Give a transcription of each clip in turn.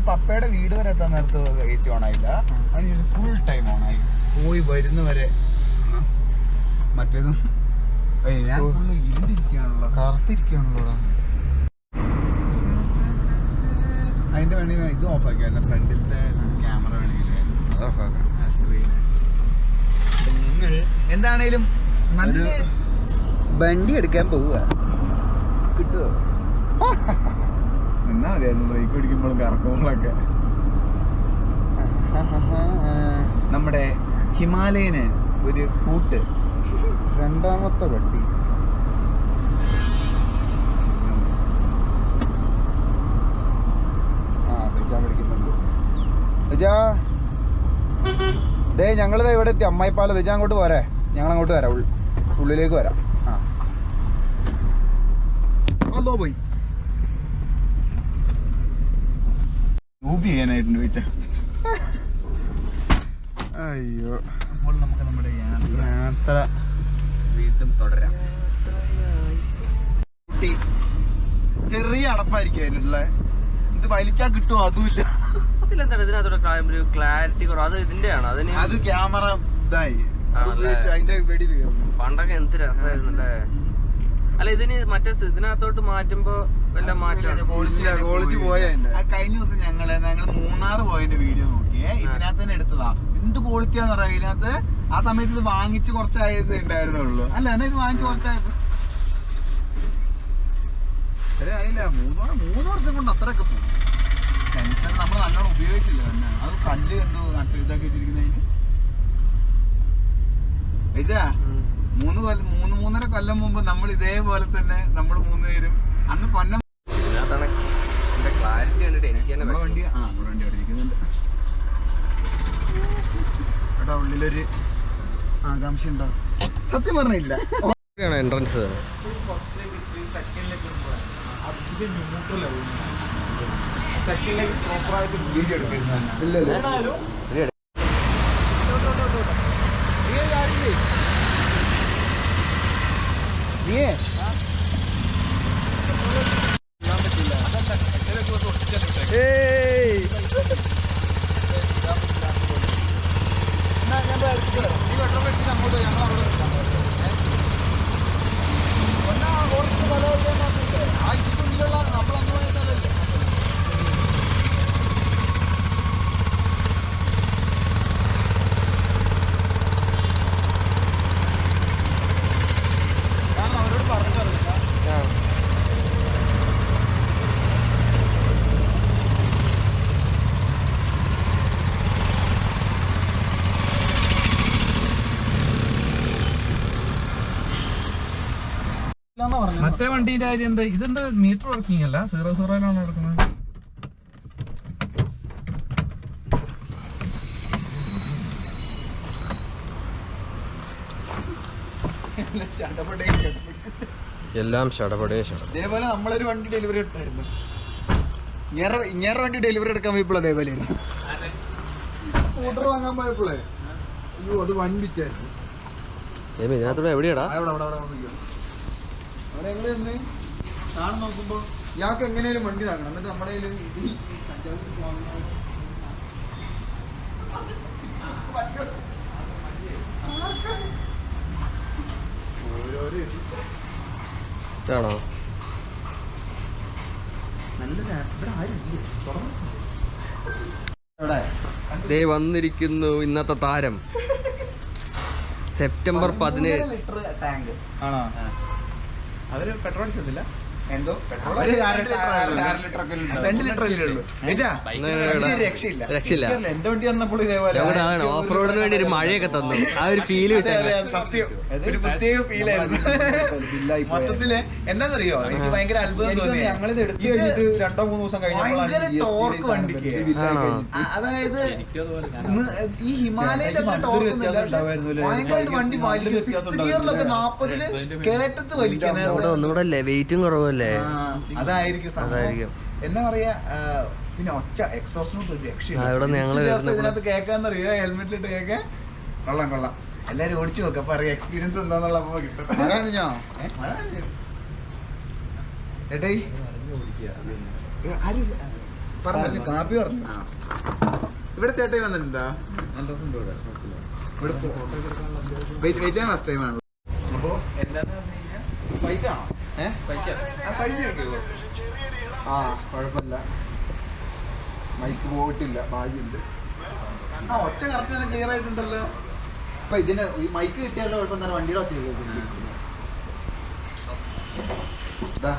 പപ്പയുടെ വീട് വരെ എത്താൻ നേരത്ത് AC ഓൺ ആയില്ല, അതിന് ഫുൾ ടൈം ഓൺ ആയി. പോയി വരുന്നവരെ മറ്റേതും ഞാൻ ഫുള്ള് ഇരുണ്ടിരിക്കുകയാണല്ലോ, കറുത്തിരിക്കുകയാണല്ലോ. അതിന്റെ വേണമെങ്കിൽ ഇത് ഓഫ് ആക്കിയാൽ ഫ്രണ്ടിലത്തെ ക്യാമറ വേണമെങ്കിൽ അത് ഓഫ് ആക്കാം. നിങ്ങൾ എന്താണേലും നല്ല വണ്ടി എടുക്കാൻ പോവുക. കിട്ടുമോ? നിന്നാ മതിയായിരുന്നു ബ്രേക്ക് പിടിക്കുമ്പോഴും കറക്കുമ്പോഴൊക്കെ. നമ്മുടെ ഹിമാലയന് ഒരു കൂട്ട്, രണ്ടാമത്തെ വണ്ടി. വിളിക്കുന്നുണ്ട്. വെജാ ദേ ഞങ്ങളിതാ ഇവിടെ എത്തി. അമ്മായിപ്പാല വെജാ അങ്ങോട്ട് പോരെ, ഞങ്ങൾ അങ്ങോട്ട് വരാം, ഉള്ളിലേക്ക് വരാം. അതോ പോയി ഊബി ചെയ്യാനായിട്ടുണ്ട് വെച്ചാ. അയ്യോ, അപ്പോൾ നമുക്ക് നമ്മുടെ യാത്ര വീണ്ടും തുടരാം. ചെറിയ അടപ്പായിരിക്കും അതിനുള്ള, ഇത് വലിച്ചാ കിട്ടും, അതുമില്ല. ക്ലാരിറ്റി കുറവ്, അത് ഇതിന്റെയാണ്. അത് ക്യാമറ ഇതായി അതിന്റെ വെടി തീർന്നു. പണ്ടൊക്കെ എന്ത് രസമായിരുന്നല്ലേ. അല്ല ഇതിന് മറ്റേ ഇതിനകത്തോട്ട് മാറ്റുമ്പോ വല്ല മാറ്റം ക്വാളിറ്റി പോയ. കഴിഞ്ഞ ദിവസം ഞങ്ങള് മൂന്നാർ പോയതിന്റെ വീഡിയോ നോക്കിയേ, ഇതിനകത്ത് തന്നെ എടുത്തതാ. എന്ത് ക്വാളിറ്റിയാന്ന് പറയാം ഇതിനകത്ത്. ആ സമയത്ത് ഇത് വാങ്ങിച്ച് കുറച്ചായത് ഉണ്ടായിരുന്നുള്ളൂ. അല്ല എന്നാ ഇത് വാങ്ങിച്ച് കുറച്ചായപ്പോ ആയില്ല, 3 വർഷം കൊണ്ട് അത്രയൊക്കെ പോകും. സെൻസർ നമ്മൾ നല്ലോണം ഉപയോഗിച്ചില്ല തന്നെ. അത് കല്ല് എന്തോ നട്ട് ഇതാക്കി വെച്ചിരിക്കുന്നതിന് വെച്ചാ 3-3.5 കൊല്ലം മുമ്പ് നമ്മൾ ഇതേപോലെ തന്നെ നമ്മൾ 3 പേരും അന്ന് പൊന്നം ക്ലാരിറ്റി കണ്ടിട്ട് എനിക്ക് നമ്മുടെ വണ്ടി അവിടെ ഇരിക്കുന്നുണ്ട്. അവിടെ ഉള്ളിലൊരു ആകാംക്ഷ ഉണ്ടാവും. സത്യം പറഞ്ഞില്ല എൻട്രൻസ് സെക്കൻഡിലേക്ക് പ്രോപ്പറായിട്ട് വീഡിയോ എടുക്കുന്നത്. മറ്റേ വണ്ടിന്റെ കാര്യം എന്താ? ഇതെന്താ മീറ്റർ വർക്കിംഗ് അല്ല, 0-0 നടക്കുന്നത്. എല്ലാം ഇതേപോലെ നമ്മളൊരു വണ്ടി ഡെലിവറി എടുത്തായിരുന്നു. ഇങ്ങേറെ വണ്ടി ഡെലിവറി എടുക്കാൻ പോയപ്പോൾ അതേപോലെ സ്കൂട്ടർ വാങ്ങാൻ പോയപ്പോളേ അയ്യോ അത് വൻ വിറ്റായിരുന്നു. എവിടെയാടാ അവിടെ ഞങ്ങൾ നിന്ന് കാണാൻ നോക്കുമ്പോ ഇയാൾക്ക് എങ്ങനെയാലും വണ്ടി താങ്ങണം. എന്നിട്ട് നമ്മുടെ കയ്യിൽ ആണോ വന്നിരിക്കുന്നു ഇന്നത്തെ താരം. സെപ്റ്റംബർ 17 ടാങ്ക് ആണോ? അവര് പെട്രോൾ അടിച്ചിട്ടില്ല. എന്തോ 2 ലിറ്റർ ഉള്ളൂ. രക്ഷയില്ല. എന്റെ വണ്ടി വന്നപ്പോൾ ഇതേപോലെ ഓഫ് റോഡിന് വേണ്ടി ഒരു മഴയൊക്കെ തന്നു. ആ ഒരു ഫീല് സത്യം ഒരു പ്രത്യേക ഫീലായിരുന്നു. മൊത്തത്തില് എന്താന്നറിയോ, എനിക്ക് ഭയങ്കര അത്ഭുതം തോന്നി. ഞങ്ങളിത് എടുത്തു കഴിഞ്ഞിട്ട് 2-3 ദിവസം ഭയങ്കര ടോർക്ക് വണ്ടിക്ക്. അതായത് ഈ ഹിമാലയന്റെ ഭയങ്കരമായിട്ട് വണ്ടി വലിക്കും. 6th ഗിയറിലൊക്കെ 40-ല് കേട്ടത്ത് വലിക്കുന്നത്. ഒന്നുകൂടെ വെയിറ്റും കുറവല്ലേ. അതായിരിക്കും എന്താ പറയാ. പിന്നെ ഒച്ച എക്സോസ്റ്റിനോട്ട് ഒരു രക്ഷയില്ല. ഇതിനകത്ത് കേൾക്കാന്നറിയോ, ഹെൽമെറ്റിലിട്ട് കേൾക്കാൻ കൊള്ളാം. എല്ലാരും ഓടിച്ചു നോക്കാം, അപ്പൊ അറിയാം എക്സ്പീരിയൻസ് എന്താന്നുള്ള കിട്ടും. ഏട്ടേ പറഞ്ഞു കാപ്പി പറഞ്ഞു. ഇവിടെ ചേട്ടായി വന്നിട്ടുണ്ടോ? ഫസ്റ്റ് ടൈം ആണ്. അപ്പോ എന്താന്ന് പറഞ്ഞു കഴിഞ്ഞാൽ സ്പൈസ് ആണോ? ആ കുഴപ്പമില്ല, മൈക്ക് പോയിട്ടില്ല, ഭാഗ്യമുണ്ട്. ആ ഒച്ച കറക്റ്റ് നല്ല ക്ലിയർ ആയിട്ടുണ്ടല്ലോ. അപ്പൊ ഇതിന് ഈ മൈക്ക് കിട്ടിയാലോ കുഴപ്പം തന്നെ, വണ്ടിയുടെ ഒച്ച ഇതാ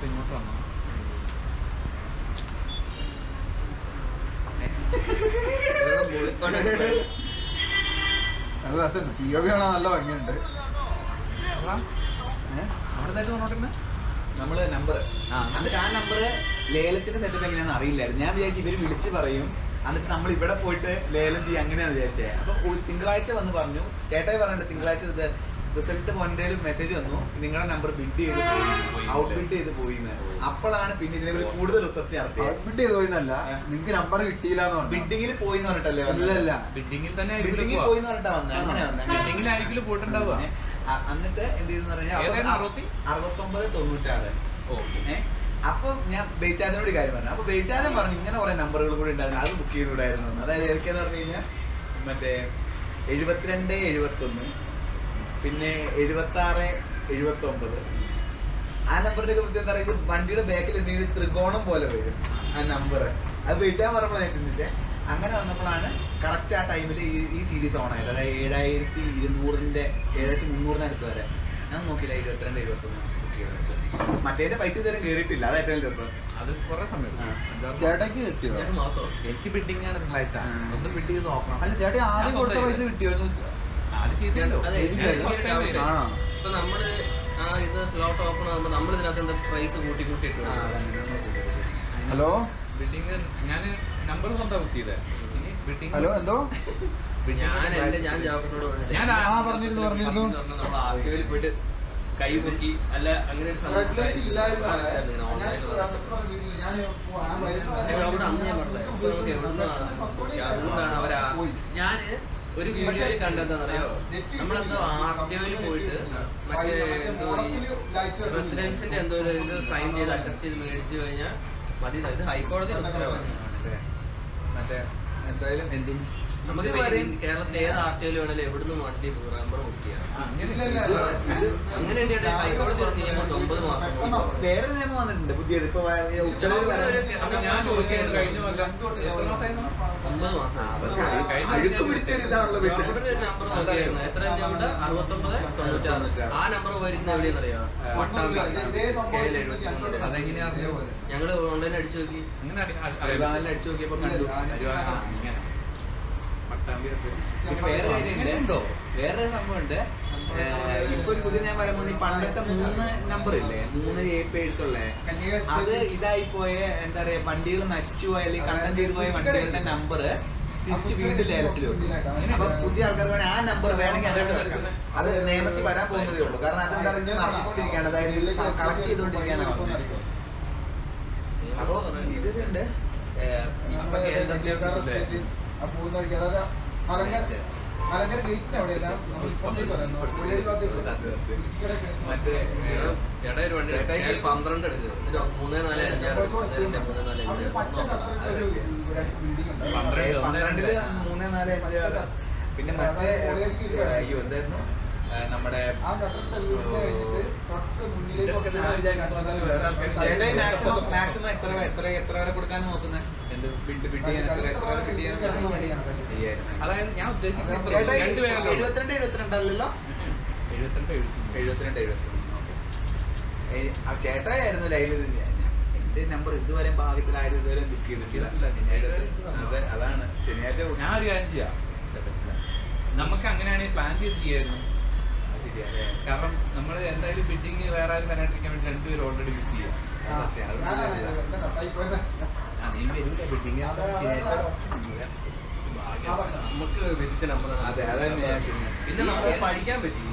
ഇങ്ങോട്ട് വന്നോ? നല്ല രസമുണ്ട്. പി ഒ പി കാണാൻ നല്ല ഭംഗിയുണ്ട്. നമ്മള് നമ്പർ എന്നിട്ട് ആ നമ്പറ് ലേലത്തിന്റെ സെറ്റപ്പ് എങ്ങനെയാണെന്ന് അറിയില്ലായിരുന്നു. ഞാൻ വിചാരിച്ചു ഇവര് വിളിച്ച് പറയും, എന്നിട്ട് നമ്മൾ ഇവിടെ പോയിട്ട് ലേലം ചെയ്യും, അങ്ങനെയാണ് വിചാരിച്ചത്. അപ്പൊ തിങ്കളാഴ്ച വന്ന് പറഞ്ഞു, ചേട്ടായി പറഞ്ഞിട്ട് തിങ്കളാഴ്ച റിസൾട്ട് പോയിന്റേലും മെസ്സേജ് വന്നു, നിങ്ങളുടെ നമ്പർ ബിഡ് ചെയ്ത് പോയി, ഔട്ട് ബിഡ് ചെയ്ത് പോയി. അപ്പോഴാണ് പിന്നെ ഇതിനെ കൂടുതൽ റിസർച്ച് നടത്തിയത്. ഔട്ട് ബിഡ് ചെയ്ത് പോയിന്നല്ല, നിങ്ങൾക്ക് നമ്പർ കിട്ടിയില്ല, ബിഡിങ്ങിൽ പോയി എന്ന് പറഞ്ഞിട്ടല്ലേ? അല്ലല്ല, ബിഡിങ്ങിൽ തന്നെ ബിഡിങ്ങിൽ പോയി എന്ന് പറഞ്ഞിട്ടാ വന്നത്. അങ്ങനെ വന്നത് ബിഡിങ്ങിലായിരിക്കും പോയിട്ടുണ്ടാവുക. എന്നിട്ട് എന്ത് ചെയ്തെന്ന് പറഞ്ഞാൽ 6996. അപ്പൊ ഞാൻ ബേച്ചാദിനോട് കാര്യം പറഞ്ഞു. അപ്പൊ ബേച്ചാദൻ പറഞ്ഞു ഇങ്ങനെ കുറെ നമ്പറുകൾ കൂടി ഉണ്ടായിരുന്നു, അത് ബുക്ക് ചെയ്തുകൂടായിരുന്നു. അതായത് ഏതൊക്കെയാന്ന് പറഞ്ഞു കഴിഞ്ഞാൽ മറ്റേ 72 71, പിന്നെ 76 79. ആ നമ്പറിന്റെ ഒക്കെ പ്രത്യേകത പറയുന്നത് വണ്ടിയുടെ ബാക്കിൽ ഉണ്ടെങ്കിൽ ത്രികോണം പോലെ വരും ആ നമ്പർ. അത് ബേച്ചാൻ പറഞ്ഞപ്പോൾ ഞാൻ ചിന്തിച്ചേ. അങ്ങനെ വന്നപ്പോഴാണ് കറക്റ്റ് ആ ടൈമിൽ ഈ സീരീസ് ഓൺ ആയത്. അതായത് 7200-ന്റെ 7300-ന് അടുത്ത് വരെ ഞാൻ നോക്കിയില്ല. 22 71 മറ്റേന്റെ പൈസ ഇതുവരെ കയറിയിട്ടില്ല. അത് ഏറ്റവും രസം. അത് കുറെ സമയം ചേട്ടയ്ക്ക് കിട്ടിയോ? എനിക്ക് ബിഡിങ് ആണ് തിങ്കളാഴ്ച. ഒന്ന് ബിഡ് ചെയ്ത് നോക്കണം. അല്ല ചേട്ടാ ആദ്യം കൊടുത്ത പൈസ കിട്ടിയോ? ഇപ്പൊ നമ്മള് ആ ഇത് സ്ലോട്ട് ഓപ്പൺ ആകുമ്പോ നമ്മൾ ഇതിനകത്ത് എന്താ പ്രൈസ് കൂട്ടി കൂട്ടിയിട്ട്. ഹലോ, ബിഡിങ് ഞാൻ നമ്പർ സ്വന്തം ബുക്ക് ചെയ്തേ. ഹലോ എന്തോ ഞാൻ ജാഫറിനോട് പറഞ്ഞിരുന്നു നമ്മൾ ആർട്ടിയിൽ പോയിട്ട് കൈ പൊക്കി അല്ല അങ്ങനെ ഒരു സംഭവം അന്ന് ഞാൻ പറഞ്ഞത്. ഇപ്പൊ നമുക്ക് എവിടുന്ന് അതുകൊണ്ടാണ് അവരാ ഞാന് ഒരു വീഡിയോയിൽ കണ്ടെന്താണെന്നറിയോ, നമ്മളെന്തോ ആർട്ടിയോയിൽ പോയിട്ട് മറ്റേ എന്തോ ഈ റെസിഡൻസിന്റെ എന്തോ ഒരു ഇത് സൈൻ ചെയ്ത് അറ്റസ്റ്റ് ചെയ്ത് മേടിച്ചു കഴിഞ്ഞാൽ മതി. ഇത് ഹൈക്കോടതി നമുക്ക് കേരളത്തിലെ ഏത് ആർട്ടിയോയിൽ വേണേലും എവിടുന്ന് വണ്ടി നമ്പർ ബുക്ക് ചെയ്യാം. അങ്ങനെ ഹൈക്കോടതി പറഞ്ഞ് 9 മാസം വേറെ നിയമം വന്നിട്ടുണ്ട് പുതിയത്. ഇപ്പൊ 9 മാസം നമ്പർ നോക്കിയായിരുന്നു. എത്ര 6996. ആ നമ്പർ വരുന്ന എവിടെയെന്നറിയാം? ഞങ്ങള് ഓൺലൈൻ അടിച്ചു നോക്കി, അടിച്ചു നോക്കിയപ്പോ കണ്ടു. വേറെ സംഭവം ഉണ്ട്. ഇപ്പൊ ഒരു പുതിയ ഞാൻ പറയാൻ പോകുന്നത്, ഈ പണ്ടത്തെ 3 നമ്പർ ഇല്ലേ, 3 AP എഴുത്തുള്ള, അത് ഇതായി പോയ എന്താ പറയാ വണ്ടികൾ നശിച്ചു പോയ അല്ലെങ്കിൽ കണ്ടം ചെയ്തു പോയ വണ്ടികളുടെ നമ്പർ തിരിച്ച് വീണ്ടും ലേലത്തിൽ വെക്കും. അപ്പൊ പുതിയ ആൾക്കാർ വേണേ ആ നമ്പർ വേണമെങ്കിൽ അങ്ങോട്ട് വെക്കാം. അത് നിയമത്തിൽ വരാൻ പോകുന്നതേ ഉള്ളൂ. കാരണം അതെന്താ നടത്തിക്കൊണ്ടിരിക്കുകയാണ്, അതായത് കളക്ട് ചെയ്തുകൊണ്ടിരിക്കാനാണ് പറഞ്ഞത്. അപ്പൊ ഇതുണ്ട് മലങ്കര ഗേറ്റിന് അവിടെയല്ല, ചേട്ടാ ഒരു വണ്ടി 12 എടുക്കുക 3 4 5 12 3 4 5. പിന്നെ മറ്റേ അയ്യോ എന്തായിരുന്നു നമ്മുടെ മാക്സിമം എത്ര വരെ കൊടുക്കാൻ നോക്കുന്നത്? അതായത് ഞാൻ ഉദ്ദേശിക്കുന്നത് 72 72 അല്ലല്ലോ, 72 ചേട്ടായിരുന്നു ലൈനിൽ. എന്റെ നമ്പർ ഇതുവരെ ഭാഗ്യത്തിലായിരുന്നു, ഇതുവരെ ബുക്ക് ചെയ്തിട്ടില്ല. അതാണ് ശനിയാഴ്ച. ഞാൻ ഒരു കാര്യം ചെയ്യാം, നമുക്ക് അങ്ങനെയാണെങ്കിൽ പ്ലാൻ ചെയ്ത് ചെയ്യായിരുന്നു. ശരിയല്ലേ? കാരണം നമ്മൾ എന്തായാലും ബിഡിങ് വേറെ ആരും വരാണ്ടിരിക്കാൻ വേണ്ടി 2 പേര് ഓൾറെഡി ബുക്ക് ചെയ്യാം. നമുക്ക് വിരിച്ച നമ്പർ. പിന്നെ നമുക്ക് പഠിക്കാൻ പറ്റും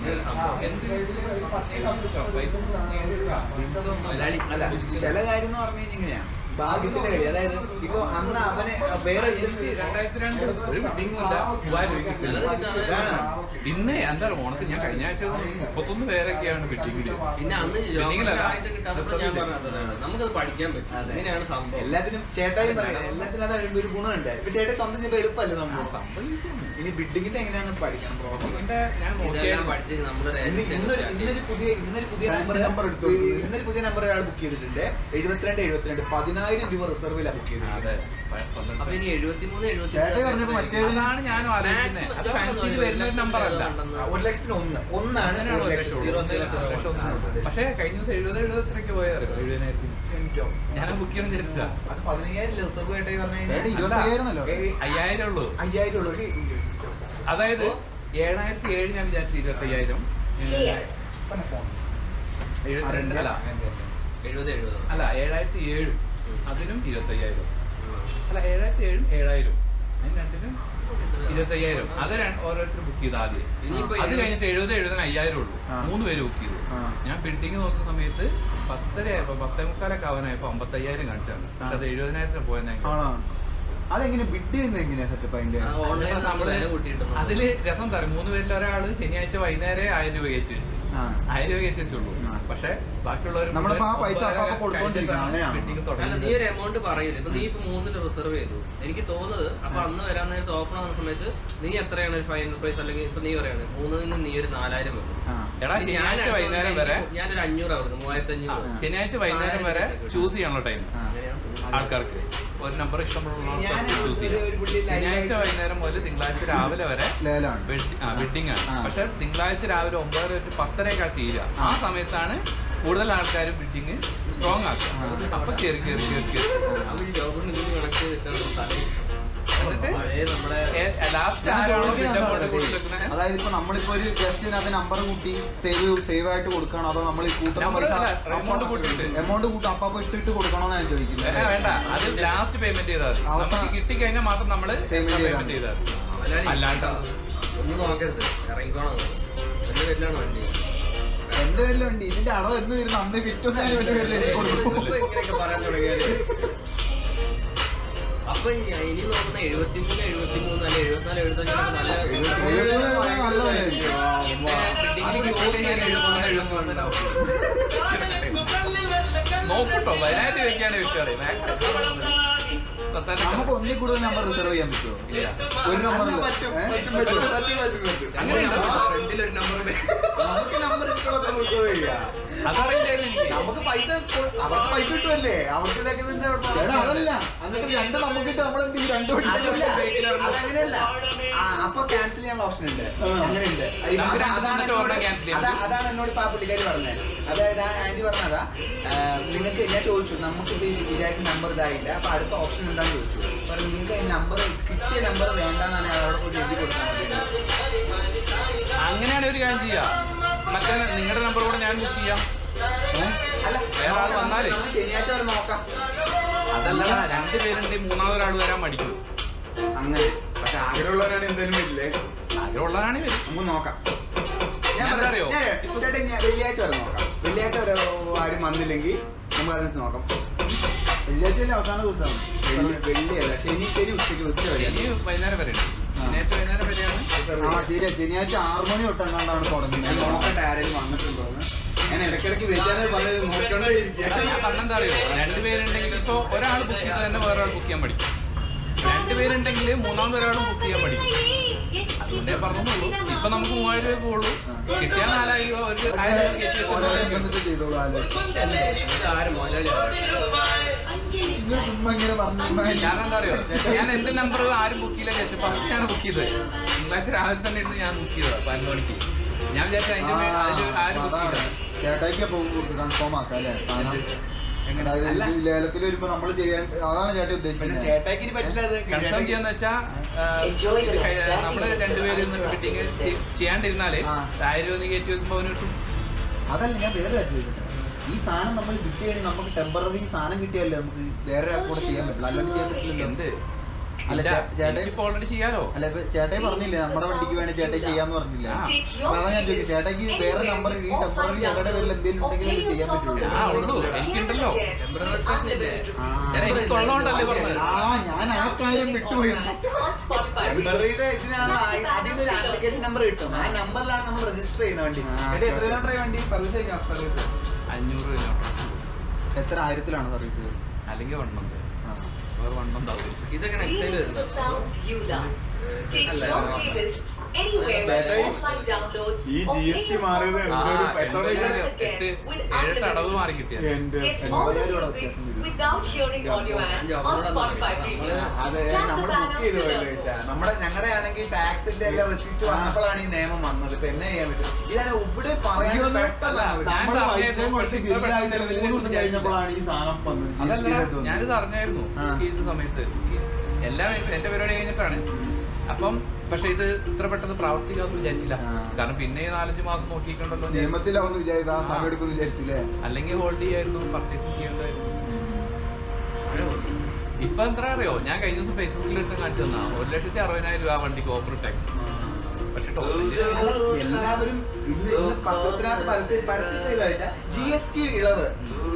അല്ല ചില കാര്യം എന്ന് പറഞ്ഞു കഴിഞ്ഞാൽ ഇങ്ങനെയാ, ഭാഗ്യത്തിന്റെ കളി. അതായത് ഇപ്പൊ അന്ന് അവനെ വേറെ 2002 ഒരു ബിൽഡിംഗും ഇല്ല, 3000 ഇന്ന് എന്താ ഓണത്തിന് ഞാൻ കഴിഞ്ഞ ആഴ്ച 31 പേരൊക്കെയാണ് ബിൽഡിംഗിൽ. പിന്നെ അന്ന് നമുക്കത് പഠിക്കാൻ പറ്റും. അങ്ങനെയാണ് സംഭവം. എല്ലാത്തിനും ചേട്ടായി പറയാം, എല്ലാത്തിനും അത് ഒരു ഗുണമുണ്ട്. ഇപ്പൊ ചേട്ടായി സ്വന്തം ചെയ്യുമ്പോ എളുപ്പമല്ല നമ്മൾ സംഭവം. ഇനി ബിൽഡിങ്ങിന്റെ എങ്ങനെയാണെന്ന് പഠിക്കണം. പഠിച്ച് നമ്മുടെ ഇന്നൊരു പുതിയ നമ്പർ ഒരാൾ ബുക്ക് ചെയ്തിട്ടുണ്ട്. 72 10,000 രൂപ റിസർവിലാണ് ബുക്ക് ചെയ്തത്. അപ്പൊ ഇനി 73 അതാണ് ഞാനും ആലോചിക്കുന്നത്. അത് ഫാൻസിയിൽ വരുന്ന ഒരു നമ്പർ അല്ല. 1,00,000 ഒന്നാണ്. പക്ഷേ കഴിഞ്ഞ ദിവസം 70-73 പോയത് 70,000 ഞാൻ ബുക്ക് ചെയ്യണം വിചാരിച്ചാ. അത് 15,000 റിസർവ് ആയിട്ടായി പറഞ്ഞു കഴിഞ്ഞാൽ 5,000 ഉള്ളൂ. 5,000 ഉള്ളൂ. അതായത് 7,007 ഞാൻ വിചാരിച്ചു. 25,000 72 അല്ല 7,007 അതിനും 25,000 അല്ല 7,007 7,000 അതിന് രണ്ടിനും 25,000. അത് ഓരോരുത്തർ ബുക്ക് ചെയ്ത് ആദ്യം. അത് കഴിഞ്ഞിട്ട് 70 5,000 ഉള്ളൂ. 3 പേര് ബുക്ക് ചെയ്തു. ഞാൻ ബിൽഡിംഗ് നോക്കുന്ന സമയത്ത് 10:45 ആവാനായപ്പോ 55,000 കാണിച്ചാണ്. പക്ഷെ അത് 70,000 പോയെന്നാ. അതെങ്ങനെ ബിഡ് ചെയ്യുന്നത് എങ്ങനെയാ സെറ്റപ്പ്? അതില് രസം തരും. 3 പേരിൽ ഒരാള് ശനിയാഴ്ച വൈകുന്നേരം 1,000 രൂപ കയറ്റി വെച്ച് 1,000 രൂപ കയറ്റി വെച്ചുള്ളൂ. പക്ഷെ ബാക്കിയുള്ളവർ നീ ഒരു എമൗണ്ട് പറയില്ല. ഇപ്പൊ നീ ഇപ്പൊ 3 റിസർവ് ചെയ്തു. എനിക്ക് തോന്നുന്നത് അപ്പൊ അന്ന് വരാൻ നേരത്തെ ഓപ്പൺ ആവുന്ന സമയത്ത് നീ എത്രയാണ് ഒരു ഫൈനൽ പ്രൈസ്? അല്ലെങ്കിൽ ഇപ്പൊ നീ പറയാണ് 3 നീ ഒരു 4,000 വെക്കും. ശനിയാഴ്ച വൈകുന്നേരം വരെ ഞാനൊരു 500 ആവുന്നു. 3,500. ശനിയാഴ്ച വൈകുന്നേരം വരെ ചൂസ് ചെയ്യാനുള്ള ടൈം ആൾക്കാർക്ക്. ഒരു നമ്പർ ഇഷ്ടമുള്ള ചൂസ് ചെയ്യാം. ശനിയാഴ്ച വൈകുന്നേരം മുതൽ തിങ്കളാഴ്ച രാവിലെ വരെ വെഡിങ് ആണ്. പക്ഷെ തിങ്കളാഴ്ച രാവിലെ 9 to 10 തീരുക. ആ സമയത്താണ് കൂടുതൽ ആൾക്കാരും ബിൽഡിങ് സ്ട്രോങ് ആക്കുക. അപ്പൊ കയറി ലാസ്റ്റ് ആരാണോ അതായത് ഇപ്പൊ നമ്മളിപ്പോ ഒരു ജസ്റ്റ് അത് നമ്പർ കൂട്ടി സേവ് ആയിട്ട് കൊടുക്കണോ അതോ നമ്മൾ കൂട്ടുന്ന പൈസ എമൗണ്ട് കൂട്ടും അപ്പൊ ഇട്ടിട്ട് കൊടുക്കണോന്ന് ഞാൻ ചോദിക്കുന്നത്. വേണ്ട, അത് ലാസ്റ്റ് പേയ്മെന്റ് ചെയ്താൽ മതി. അവസാനം കിട്ടിക്കഴിഞ്ഞാൽ മാത്രം നമ്മള് പേയ്മെന്റ് ചെയ്താൽ മതി. അല്ലാണ്ട് ഒന്നും നോക്കരുത്, ഇറങ്ങിക്കോണോ. എന്റെ പേരിലാണ് വണ്ടി. എന്റെ പേരിലുണ്ട്. ഇതിന്റെ അളവ് എന്ന് വരുന്ന അന്ന് പിറ്റേ ഇങ്ങനെയൊക്കെ പറയാൻ തുടങ്ങിയാല് അപ്പൊ ഇനി നോക്കുന്ന 73 അല്ലെ 74 നോക്കട്ടോ. വരാനായിട്ട് ചോദിക്കാണ് വിളിച്ചാളെ. നമുക്ക് ഒന്നിൽ കൂടുതൽ നമ്പർ റിസർവ് ചെയ്യാൻ പറ്റുമോ? ഒരു നമ്പർ ഫ്രണ്ടിലൊരു നമ്പർ നമുക്ക് പൈസ അവർക്ക് പൈസ കിട്ടുമല്ലേ? അവർക്ക് അതല്ല എന്നിട്ട് 2 നമുക്ക് ഇട്ട് നമ്മൾ എന്ത് 2 അതങ്ങനെയല്ല. അപ്പൊ ക്യാൻസൽ ചെയ്യാനുള്ള ഓപ്ഷൻ ഉണ്ട്. അങ്ങനെയുണ്ട്. അതാണ് എന്നോട് ഇപ്പൊ ആ പുള്ളിക്കാരി പറഞ്ഞത്. അതായത് ആ ആന്റി പറഞ്ഞതാ, നിങ്ങൾക്ക് ഞാൻ ചോദിച്ചു നമുക്ക് വിചാരിച്ച നമ്പർ ഇതായില്ല, അപ്പൊ അടുത്ത ഓപ്ഷൻ എന്താന്ന് ചോദിച്ചു. പറഞ്ഞു നിങ്ങൾക്ക് നമ്പർ കിട്ടിയ നമ്പർ വേണ്ടെന്നാണ് അവിടെ പോയി എഴുതി കൊടുത്താൽ മതി. അങ്ങനെയാണ് ഒരു കാര്യം ചെയ്യാം. മറ്റേ നിങ്ങളുടെ നമ്പർ കൂടെ ഞാൻ ബുക്ക് ചെയ്യാം. അല്ല വേറെ ആൾ വന്നാലേ ശനിയാഴ്ച വരെ നോക്കാം. അതല്ല, 2 പേരുണ്ടെങ്കിൽ 3ാമതൊരാൾ വരാൻ മടിക്കും. അങ്ങനെ പക്ഷെ ആഗ്രഹമുള്ളവരാണ് എന്തായാലും വരില്ലേ? ആഗ്രഹമുള്ളവരാണ് വരും. നമുക്ക് നോക്കാം. അറിയോ ചേട്ടാ വെള്ളിയാഴ്ച വരെ നോക്കാം. വെള്ളിയാഴ്ച വരെ ആരും വന്നില്ലെങ്കിൽ നമുക്ക് അതിനകത്ത് നോക്കാം. വെള്ളിയാഴ്ച അവസാന ദിവസമാണ്. വെള്ളിയല്ല, ശനി ഉച്ച വരെ. വൈകുന്നേരം വരെ ശനിയാഴ്ച വൈകുന്നേരം വരെയാണ്. ശനിയാഴ്ച 6 മണി തൊട്ടെങ്ങാണ്ടാണ് തുടങ്ങുന്നത്. നോക്കട്ടെ ആരെങ്കിലും വന്നിട്ടുണ്ടോന്ന്. ഞാൻ ഇടയ്ക്കിടയ്ക്ക് വെച്ചാൽ പറഞ്ഞത് നോക്കണ്ടേയിരിക്കും. ഞാൻ പറഞ്ഞെന്താ അറിയോ, 2 പേരുണ്ടെങ്കിൽ ഇപ്പൊ ഒരാൾ ബുക്ക് ചെയ്താൽ തന്നെ വേറെ ആൾ ബുക്ക് ചെയ്യാൻ പഠിക്കും. 2 പേരുണ്ടെങ്കിൽ 3ാമതൊരാളും ബുക്ക് ചെയ്യാൻ പഠിക്കും. അതുകൊണ്ടേ പറഞ്ഞോളൂ. ഇപ്പൊ നമുക്ക് 3,000 രൂപ ഉള്ളൂ. കിട്ടിയാൽ 4,000 രൂപ ഒരു 1,000 രൂപ കയറ്റി വെച്ചോളൂ. ഞാൻ എന്താ അറിയോ, ഞാൻ എന്റെ നമ്പർ ആരും ബുക്ക് ചെയ്യില്ല വിചാരിച്ചു. ഫസ്റ്റ് ഞാൻ ബുക്ക് ചെയ്തത് തിങ്കളാഴ്ച രാവിലെ തന്നെ ഇരുന്ന് ഞാൻ ബുക്ക് ചെയ്തത് 11 മണിക്ക്. ഞാൻ വിചാരിച്ചു അതിന്റെ ആരും ബുക്ക് ചെയ്ത ചേട്ടായിക്ക് കൺഫേം ആക്കാം അല്ലേ? ലേലത്തിൽ വരുമ്പോ നമ്മൾ ചെയ്യാൻ അതാണ് ചേട്ടൻ ഉദ്ദേശിക്കുന്നത്. ചേട്ടായിക്ക് കൺഫേം ചെയ്യാന്ന് വെച്ചാൽ നമ്മള് 2 പേര് ബിൽഡിങ് ചെയ്യാണ്ടിരുന്നാല് 1,000 രൂപ കയറ്റി വെക്കുമ്പോ അവന് കിട്ടും. അതല്ല, ഞാൻ വേറെ കാര്യം ചോദിക്കട്ടെ. ഈ സാധനം നമ്മൾ ബിറ്റ് ചെയ്യണമെങ്കിൽ നമുക്ക് ടെമ്പററി സാധനം കിട്ടിയാലേ നമുക്ക് വേറെ കൂടെ ചെയ്യാൻ പറ്റില്ല. അല്ലെങ്കിൽ ചെയ്യാൻ പറ്റില്ല. എന്ത് അല്ല ചേട്ടൻ ഓൾറെഡി ചെയ്യാലോ. അല്ല ഇപ്പൊ ചേട്ടായി പറഞ്ഞില്ലേ നമ്മുടെ വണ്ടിക്ക് വേണേ ചേട്ടായി ചെയ്യാന്ന് പറഞ്ഞില്ല. അപ്പൊ അതാ ഞാൻ ചോദിക്കും, ചേട്ടായിക്ക് വേറെ നമ്പർ ഈ ടെമ്പററി ചേട്ടയുടെ പേരിൽ എന്തെങ്കിലും ഉണ്ടെങ്കിൽ ചെയ്യാൻ പറ്റുള്ളൂ. എനിക്കുണ്ടല്ലോ. ഞാൻ ആ കാര്യം വിട്ടുപോയി. ഇതിനാണ് അതിന് ഒരു ആപ്ലിക്കേഷൻ നമ്പർ കിട്ടും. ആ നമ്പറിലാണ് നമ്മൾ രജിസ്റ്റർ ചെയ്യുന്ന വണ്ടി. എത്ര കിലോമീറ്റർ വണ്ടി സർവീസ് കഴിഞ്ഞാൽ സർവീസ് 500 കിലോമീറ്റർ. എത്ര 1000-ലാണ് സർവീസ്? അല്ലെങ്കിൽ 1 month. വേറെ 1 month ആവും. ഇതൊക്കെ നെക്സ്റ്റ് ടൈം വരുന്നത്. ഈ GST മാറിയത് 7 അടവ് മാറി കിട്ടിയ. അതെ, നമ്മൾ ബുക്ക് ചെയ്ത് നമ്മുടെ ഞങ്ങളുടെ ആണെങ്കിൽ ടാക്സിന്റെ എല്ലാം റെസിപ്റ്റ് വന്നപ്പോഴാണ് ഈ നിയമം വന്നത്. ഇപ്പൊ എന്നെ ചെയ്യാൻ പറ്റും? ഇതാണ് ഇവിടെ പറയാൻ കഴിഞ്ഞപ്പോഴാണ് ഈ സാധനം വന്നത്. ഞാനിത് അറിഞ്ഞായിരുന്നു സമയത്ത്. എല്ലാം എന്റെ പരിപാടി കഴിഞ്ഞിട്ടാണ്. അപ്പം പക്ഷെ ഇത് ഇത്ര പെട്ടെന്ന് പ്രാവർത്തികമാണെന്ന് വിചാരിച്ചില്ല. കാരണം പിന്നെ 4-5 മാസം നോക്കിയിട്ടുണ്ടല്ലോ. നിയമത്തിലാവുന്ന വിചാരിച്ചില്ലേ? അല്ലെങ്കിൽ ഹോൾഡ് ചെയ്യായിരുന്നു, പർച്ചേസിങ് ചെയ്യണ്ടായിരുന്നു. ഇപ്പൊ എത്ര അറിയോ? ഞാൻ കഴിഞ്ഞ ദിവസം ഫേസ്ബുക്കിൽ എടുത്ത് കാണിച്ചു തന്നാ 1,60,000 രൂപ വണ്ടിക്ക് ഓഫർ ഇട്ടേക്കും. പക്ഷെ എല്ലാവരും ഇന്ന് പത്രത്തിനകത്ത് പരസ്യം GST ഇളവ്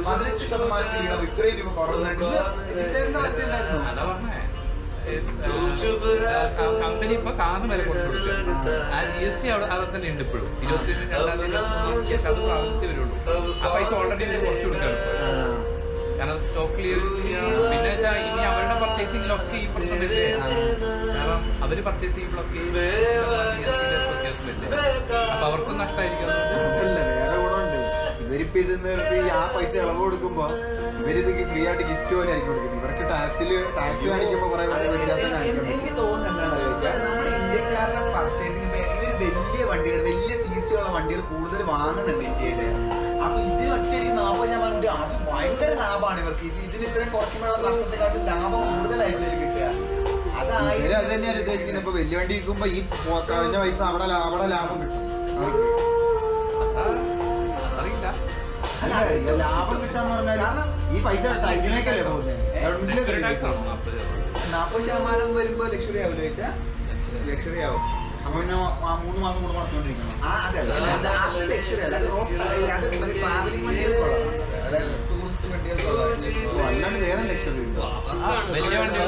18% ഇളവ്, ഇത്രയും രൂപ കുറവുണ്ടായിരുന്നു. അതാ പറഞ്ഞേ, കമ്പനി ഇപ്പൊ കാറിന് വില കുറച്ച് കൊടുക്കുക. ആ GST അവിടെ തന്നെ ഉണ്ട് ഇപ്പോഴും. 22,000 ശേഷം അത് പ്രാവർത്തി വരുള്ളൂ. ആ പൈസ ഓൾറെഡി കുറച്ച് കൊടുക്കുകയാണ്. കാരണം സ്റ്റോക്ക് ക്ലിയർ പിന്നെ വെച്ചാൽ ഇനി അവരുടെ പർച്ചേസിങ്ങിലൊക്കെ ഈ പ്രശ്നം വരില്ലേ? കാരണം അവര് പർച്ചേസ് ചെയ്യുമ്പോഴൊക്കെ വ്യത്യാസം വരില്ലേ? അപ്പൊ അവർക്കും നഷ്ടമായിരിക്കും. വേറെ ഗുണമുണ്ട്. ഇവരിപ്പോ ഇത് നിർത്തി ആ പൈസ ഇളവ് കൊടുക്കുമ്പോ ഇവരിത് ഫ്രീ ആയിട്ട് ഗിഫ്റ്റ് പോലെ ആയിരിക്കും കൊടുക്കുന്നത്. ഇവർക്ക് ടാക്സ് കാണിക്കുമ്പോ കുറെ വ്യത്യാസം കാണിക്കും. എനിക്ക് തോന്നുന്നത് എന്താണെന്ന് ചോദിച്ചാൽ നമ്മുടെ ഇന്ത്യക്കാരുടെ പർച്ചേസിംഗ് ഇവര് വലിയ വണ്ടികൾ, വലിയ CC ഉള്ള വണ്ടികൾ കൂടുതൽ വാങ്ങുന്നുണ്ട് ഇന്ത്യയില്. അപ്പൊ ഇതിന് ഒറ്റയടിക്ക് 40% അത് ഭയങ്കര ലാഭമാണ് ഇവർക്ക്. ഇതിന് ഇത്രയും കുറയ്ക്കുമ്പോഴുള്ള നഷ്ടത്തെക്കാട്ടും ലാഭം കൂടുതലായിട്ട് കിട്ടുക. അത് തന്നെയാണ് ഉദ്ദേശിക്കുന്നത്. ഇപ്പൊ വലിയ വണ്ടി വിൽക്കുമ്പോ ഈ കഴിഞ്ഞ പൈസ അവിടെ ലാഭം കിട്ടും. ലാഭം കിട്ടാന്ന് പറഞ്ഞാൽ കാരണം ഈ പൈസ ഇതിലേക്കല്ലേ പോകുന്നത്. 40% വരുമ്പോ ലക്ഷറി ആവില്ല ചോദിച്ചാൽ ലക്ഷറി ആവും. അപ്പൊ പിന്നെ 3 മാസം കൂടെ നടന്നുകൊണ്ടിരിക്കണം. അത് ലക്ഷറി അല്ല, അത് ട്രാവലിംഗ് വണ്ടികൾക്കുള്ളതാണ്. അതായത് ടൂറിസ്റ്റ് വണ്ടികൾക്കുള്ള അല്ലാണ്ട് വേറെ ലക്ഷറി ഉണ്ടോ? വലിയ വണ്ടികൾ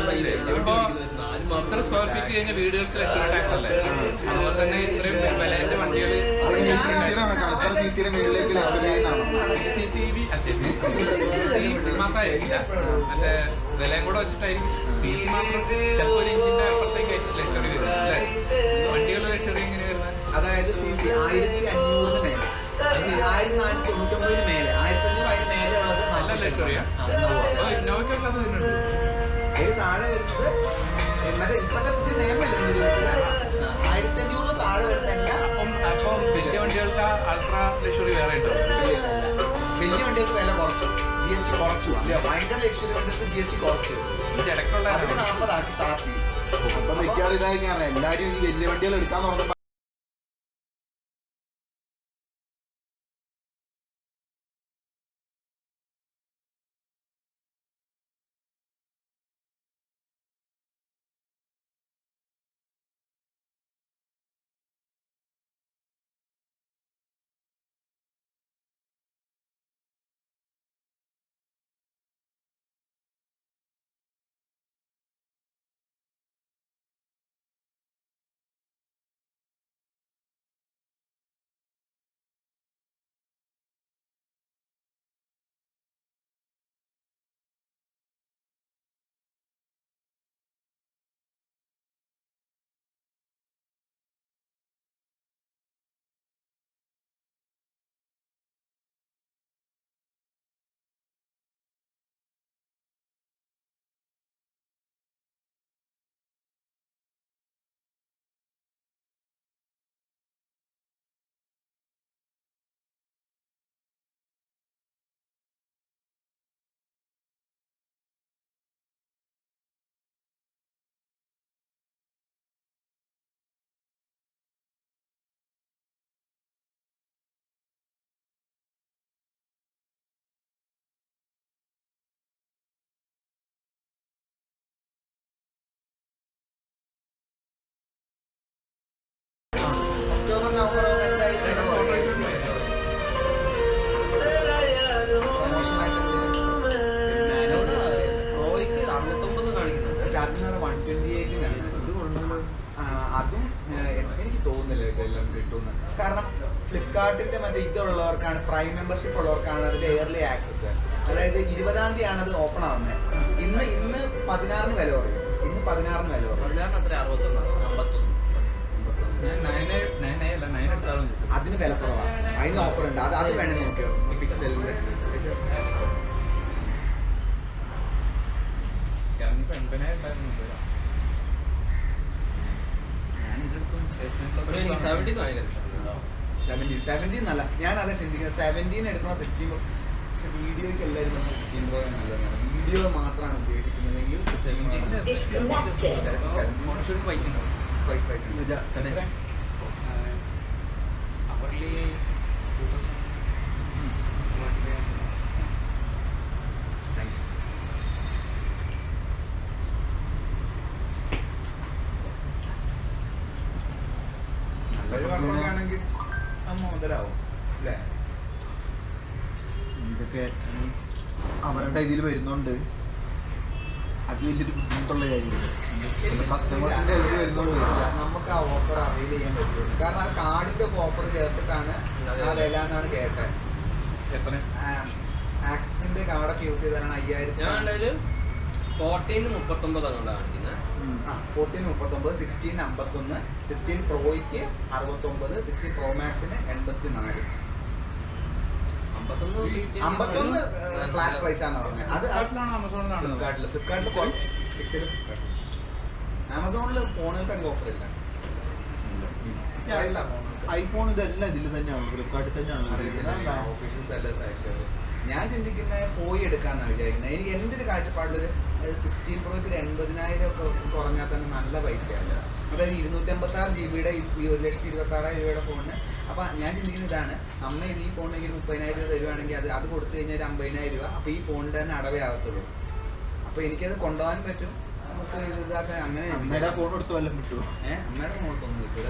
ഇത്ര സ്ക്വയർ ഫീറ്റ് കഴിഞ്ഞ വീടുകൾക്ക് ലക്ഷറി ടാക്സ് അല്ലേ? അതുപോലെ തന്നെ ഇത്രയും വിലന്റെ വണ്ടികൾ CCTV മാത്രമായിരിക്കില്ല, മറ്റേ വിലയും കൂടെ വെച്ചിട്ടായിരിക്കും. CC മാത്രം ചിലപ്പോൾ ഒരു ഇഞ്ചിന്റെ അപ്പുറത്തേക്ക് ലക്ഷറി വരും അല്ലേ? വണ്ടികളുടെ ലക്ഷറി എങ്ങനെ വരുന്നത്? അതായത് CC 1500 മേലെ, 1499 മേലെ, 1500 അതിന് മേലെ ഉള്ളത് നല്ല ലക്ഷറിയാ. ഇന്നോവയ്ക്കൊക്കെ അത് വരുന്നുണ്ട്. അതിന് താഴെ വരുന്നത് മറ്റേ ഇപ്പത്തെ പുതിയ നിയമമല്ലേ 1500 താഴെ വരുന്നതല്ല. അപ്പം വലിയ വണ്ടികൾക്ക് അൾട്രാ ലക്ഷറി വേറെ ഉണ്ടോ? വലിയ വണ്ടികൾക്ക് വില കുറച്ചു, GST കുറച്ചു. ഭയങ്കര ലക്ഷറി വണ്ടികൾക്ക് GST കുറച്ചു. ഇതിന്റെ ഇടയ്ക്കുള്ള 40 ആക്കി താത്തി. അപ്പൊ മിക്കവാറും ഇതായിരിക്കും എല്ലാരും ഈ വലിയ വണ്ടികൾ എടുക്കാൻ തുടങ്ങുമ്പോൾ നവംബർ എന്തായാലും അതും എനിക്ക് തോന്നുന്നില്ല എല്ലാം കിട്ടുമെന്ന്. കാരണം ഫ്ലിപ്കാർട്ടിന്റെ മറ്റേ ഇതുള്ളവർക്കാണ്, പ്രൈം മെമ്പർഷിപ്പ് ഉള്ളവർക്കാണ് അതിന്റെ ഇയർലി ആക്സസ്. അതായത് 20-ാം തീയതി ആണ് അത് ഓപ്പൺ ആവുന്നത്. ഇന്ന് 16-ന് വില പറയും. ഇന്ന് 16-ന് വില പറയും. അതിന് വില കുറവാണ്, അതിന് ഓഫർ ഉണ്ട്. അത് വേണേ നോക്കിയോ പിക്സലിന്റെ. നല്ല, ഞാൻ അതാ ചിന്തിക്കുന്നത്. 17 എടുക്കണോ 16 Pro? പക്ഷെ വീഡിയോയ്ക്ക് എല്ലാവരും 16 Pro നല്ലതാണ്. വീഡിയോ മാത്രമാണ് ഉദ്ദേശിക്കുന്നതെങ്കിൽ ആണെങ്കിൽ മുതലാവും അല്ലേ? ഇതൊക്കെ അവരുടെ ഇതിൽ വരുന്നുണ്ട്. അത് വലിയൊരു ബുദ്ധിമുട്ടുള്ള കാര്യമില്ല. കസ്റ്റമേഴ്സിന്റെ ഇതിൽ വരുന്നുണ്ട്. നമുക്ക് ആ ഓഫർ അവൈൽ ചെയ്യാൻ പറ്റുള്ളൂ. കാരണം ആ കാർഡിന്റെ ഓഫർ ചേർത്തിട്ടാണ് ആ വില എന്നാണ് കേട്ടത്. ആക്സിസിന്റെ കാർഡൊക്കെ യൂസ് ചെയ്താണ് 5000. 1439 കാണിക്കുന്നത്. 1439, 1651, 16 പ്രോയ്ക്ക് 69, 16 പ്രോ മാക്സിന് 84. 51 ഫ്ലാറ്റ് പ്രൈസ് ആണ് പറഞ്ഞത്. അത് ഫ്ലിപ്കാർട്ടിൽ ആമസോണിൽ ഫോണുകൾക്ക് ഓഫർ ഇല്ല. ഐഫോൺ ഇതെല്ലാം ഇതിൽ തന്നെയാണ്, ഫ്ലിപ്കാർട്ടിൽ തന്നെയാണ് ഒഫീഷ്യൽ സെല്ലേഴ്സ് അയച്ചത്. ഞാൻ ചിന്തിക്കുന്നത് പോയി എടുക്കാന്നാണ് വിചാരിക്കുന്നത്. എനിക്ക് എൻ്റെ ഒരു കാഴ്ചപ്പാടിലൊരു 16 പ്രോയ്ക്ക് 80,000 കുറഞ്ഞാൽ തന്നെ നല്ല പൈസയാണ്. അതായത് 256 GB 1,26,000 രൂപയുടെ ഫോണിന്. അപ്പൊ ഞാൻ ചിന്തിക്കുന്നത് ഇതാണ്, അമ്മ ഇത് ഈ ഫോണിന് 30,000 രൂപ തരുവാണെങ്കിൽ അത് കൊടുത്തു കഴിഞ്ഞാൽ 50,000 രൂപ. അപ്പൊ ഈ ഫോണിന്റെ തന്നെ അടവേ ആകത്തുള്ളൂ. അപ്പൊ എനിക്കത് കൊണ്ടുപോകാൻ പറ്റും. നമുക്ക് ഇതാക്കാൻ അങ്ങനെ അമ്മയുടെ ഫോൺ എടുത്ത് വല്ലതും കിട്ടുമോ? അമ്മയുടെ ഫോൺ ഒന്നും കിട്ടില്ല.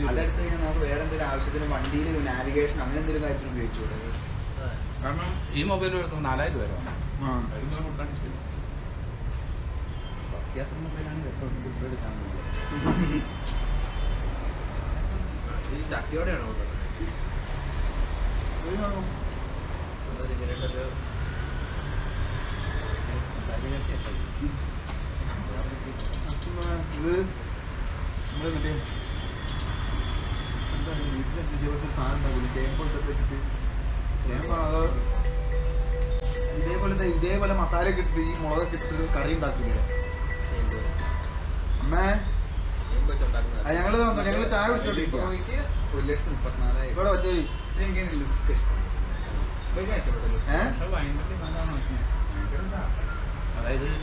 അതെടുത്ത് കഴിഞ്ഞാൽ നമുക്ക് വേറെ എന്തെങ്കിലും ആവശ്യത്തിന് വണ്ടിയിൽ നാവിഗേഷൻ അങ്ങനെ എന്തെങ്കിലും കാര്യത്തിന് ഉപയോഗിച്ചുകൂടെ? കാരണം ഈ മൊബൈൽ എടുത്ത് 4,000 രൂപ. ചക്കയോടെയാണോ ഇതേപോലെ മസാല കിട്ടിട്ട് ഈ മുളക് ഇട്ടിട്ട് കറി ഉണ്ടാക്കില്ലേ അമ്മേ? ഞങ്ങള് ചായ കുടിച്ചോണ്ടിരിക്കും. 1,34,000 ഇവിടെ വെച്ചേ. എനിക്ക് ലുക്ക് ഇഷ്ടം.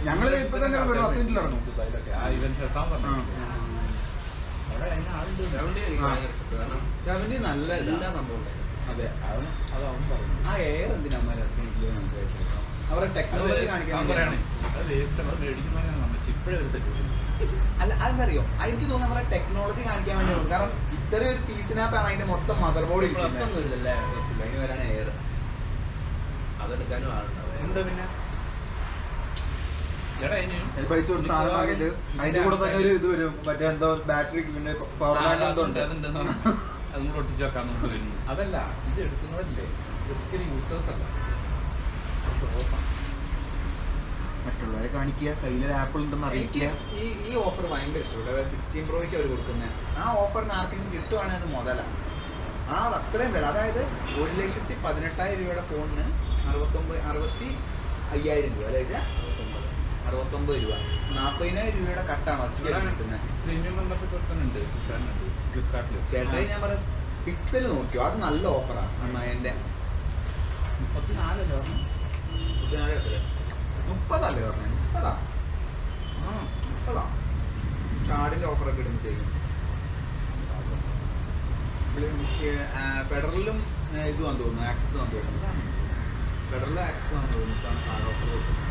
ഞങ്ങള് ഇപ്പൊ തന്നെ 10 മിനിറ്റിൽ ഇറങ്ങും. നല്ല അതെ. ആ എയർ എന്തിനാ അവരുടെ ടെക്നോളജി കാണിക്കാൻ. അല്ല അതെന്തറിയോ, എനിക്ക് തോന്നുന്നു അവരുടെ ടെക്നോളജി കാണിക്കാൻ വേണ്ടി. കാരണം ഇത്ര ഒരു പീസിനകത്താണ് അതിന്റെ മൊത്തം മദർ ബോർഡ്. അതിന് വരാണ് എയർ. അതെടുക്കാനും ആളുണ്ടാവും. പിന്നെ പൈസ കൊടുത്ത് സാധനം വാങ്ങിയിട്ട് അതിന്റെ കൂടെ തന്നെ ഒരു ഇത് വരും, മറ്റേ എന്തോ ബാറ്ററി പിന്നെ പവർ ബാങ്ക് എന്തോ ഉണ്ട്. അതും കൂടെ ഒട്ടിച്ച് വെക്കാൻ നമുക്ക് വരുന്നു. അതല്ല, ഇത് എടുക്കുന്നതല്ലേ ഒരിക്കലും യൂസേഴ്സ് അല്ല, മറ്റുള്ളവരെ കാണിക്കുക, കയ്യിലൊരു ആപ്പിൾ ഉണ്ടെന്ന് അറിയിക്കുക. ഈ ഓഫർ ഭയങ്കര ഇഷ്ടപ്പെട്ടു. അതായത് 16 പ്രോയ്ക്ക് അവർ കൊടുക്കുന്നത് ആ ഓഫറിന് ആർക്കെങ്കിലും കിട്ടുവാണെങ്കിൽ അത് മുതലാണ്. ആ അത്രയും വില, അതായത് 1,18,000 രൂപയുടെ ഫോണിന് 65,000 രൂപ, അതായത് 69 രൂപ, 40,000 രൂപയുടെ കട്ടാണ് ഒറ്റ കിട്ടുന്നത്. ചേട്ടായി ഞാൻ പറയാം, പിക്സൽ നോക്കിയോ, അത് നല്ല ഓഫറാണ്. അണ്ണാ എന്റെ 30 അല്ലേ പറഞ്ഞത്? 30 കാർഡിന്റെ ഓഫറൊക്കെ ഇടുമ്പോഴത്തേക്കും ഫെഡറലും ഇതുവാന്ന് തോന്നുന്നു, ആക്സസ് ആണെന്ന് തോന്നുന്നു. ഫെഡറലും ആക്സസ് ആണെന്ന് തോന്നുന്നു കാർഡ് ഓഫർ കൊടുക്കുന്നത്.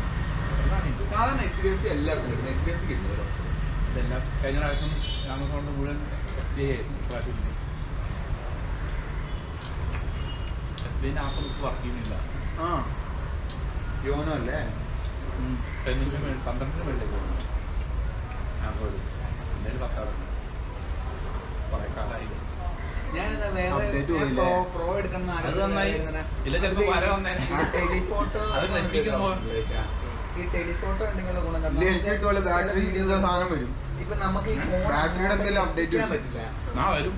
സാധാരണ HDFC എല്ലാവർക്കും കിട്ടുന്നത്. HDFC കിട്ടുന്നത് എല്ലാം കഴിഞ്ഞ പ്രാവശ്യം ആമസോണിൽ മുഴുവൻ പ്രാവശ്യം SBI ആപ്പ് നമുക്ക് വർക്ക് ചെയ്യുന്നില്ല. യോനോ അല്ലേ 12 മേളിലേക്ക് പോകുന്നു ആപ്പ് എന്തായാലും 10 കുറെ കാലമായി. പ്രോ എടുക്കണം. അത് നന്നായി. ഇല്ല ചിലപ്പോൾ വര വന്നേനെ ടെലിഫോട്ടോ അത് നശിപ്പിക്കുമ്പോൾ ഈ ടെലിഫോട്ടോ ഉണ്ടെങ്കിൽ ഗുണം ബാറ്ററി സാധനം വരും. ഇപ്പൊ നമുക്ക് ഈ ബാറ്ററിയുടെ എന്തെങ്കിലും അപ്ഡേറ്റ് ചെയ്യാൻ പറ്റില്ല. വരും.